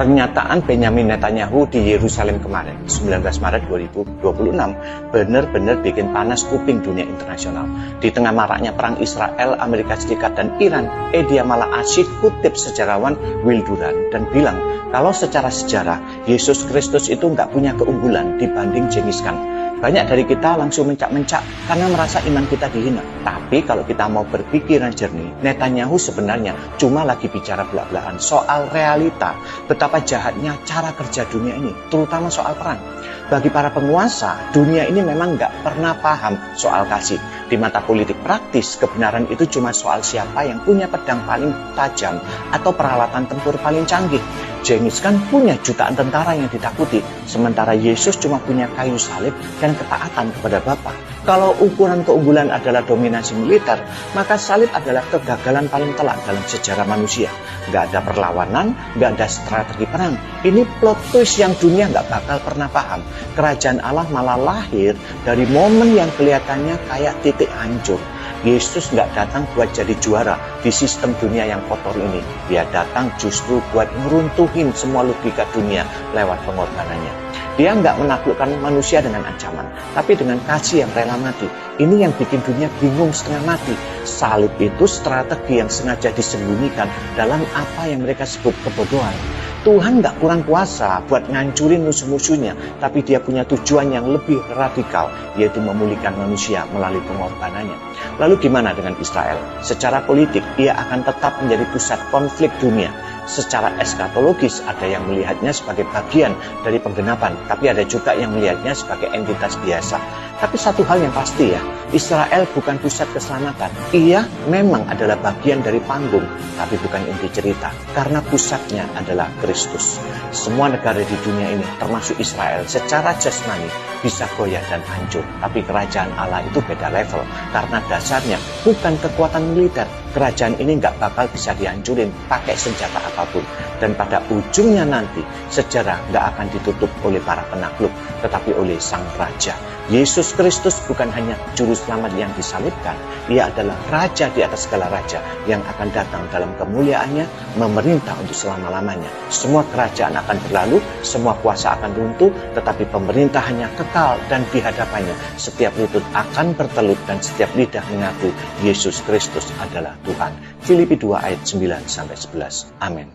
Pernyataan Benyamin Netanyahu di Yerusalem kemarin, 19 Maret 2026, benar-benar bikin panas kuping dunia internasional. Di tengah maraknya perang Israel, Amerika Serikat, dan Iran, dia malah asyik kutip sejarawan Will Durant dan bilang kalau secara sejarah, Yesus Kristus itu nggak punya keunggulan dibanding Genghis Khan. Banyak dari kita langsung mencak-mencak karena merasa iman kita dihina. Tapi kalau kita mau berpikiran jernih, Netanyahu sebenarnya cuma lagi bicara belak-belakan soal realita, betapa jahatnya cara kerja dunia ini, terutama soal perang. Bagi para penguasa, dunia ini memang nggak pernah paham soal kasih. Di mata politik praktis, kebenaran itu cuma soal siapa yang punya pedang paling tajam atau peralatan tempur paling canggih. Genghis Khan punya jutaan tentara yang ditakuti, sementara Yesus cuma punya kayu salib dan ketaatan kepada Bapa. Kalau ukuran keunggulan adalah dominasi militer, maka salib adalah kegagalan paling telak dalam sejarah manusia. Nggak ada perlawanan, nggak ada strategi perang. Ini plot twist yang dunia nggak bakal pernah paham. Kerajaan Allah malah lahir dari momen yang kelihatannya kayak titik hancur. Yesus nggak datang buat jadi juara di sistem dunia yang kotor ini. Dia datang justru buat ngeruntuhin semua logika dunia lewat pengorbanannya. Dia nggak menaklukkan manusia dengan ancaman, tapi dengan kasih yang rela mati. Ini yang bikin dunia bingung setengah mati. Salib itu strategi yang sengaja disembunyikan dalam apa yang mereka sebut kebodohan. Tuhan nggak kurang kuasa buat ngancurin musuh-musuhnya, tapi dia punya tujuan yang lebih radikal, yaitu memulihkan manusia melalui pengorbanannya. Lalu gimana dengan Israel? Secara politik, ia akan tetap menjadi pusat konflik dunia. Secara eskatologis, ada yang melihatnya sebagai bagian dari penggenapan, tapi ada juga yang melihatnya sebagai entitas biasa. Tapi satu hal yang pasti ya, Israel bukan pusat keselamatan. Ia memang adalah bagian dari panggung, tapi bukan inti cerita, karena pusatnya adalah Kristus. Semua negara di dunia ini, termasuk Israel, secara jasmani bisa goyah dan hancur. Tapi kerajaan Allah itu beda level, karena dasarnya bukan kekuatan militer. Kerajaan ini nggak bakal bisa dihancurin pakai senjata apapun. Dan pada ujungnya nanti, sejarah nggak akan ditutup oleh para penakluk, tetapi oleh Sang Raja. Yesus Kristus bukan hanya juru selamat yang disalibkan, ia adalah Raja di atas segala raja yang akan datang dalam kemuliaannya, memerintah untuk selama-lamanya. Semua kerajaan akan berlalu, semua kuasa akan runtuh, tetapi pemerintahannya kekal dan di hadapannya setiap lutut akan bertelut dan setiap lidah mengaku Yesus Kristus adalah Tuhan. Filipi 2 ayat 9-11. Amin.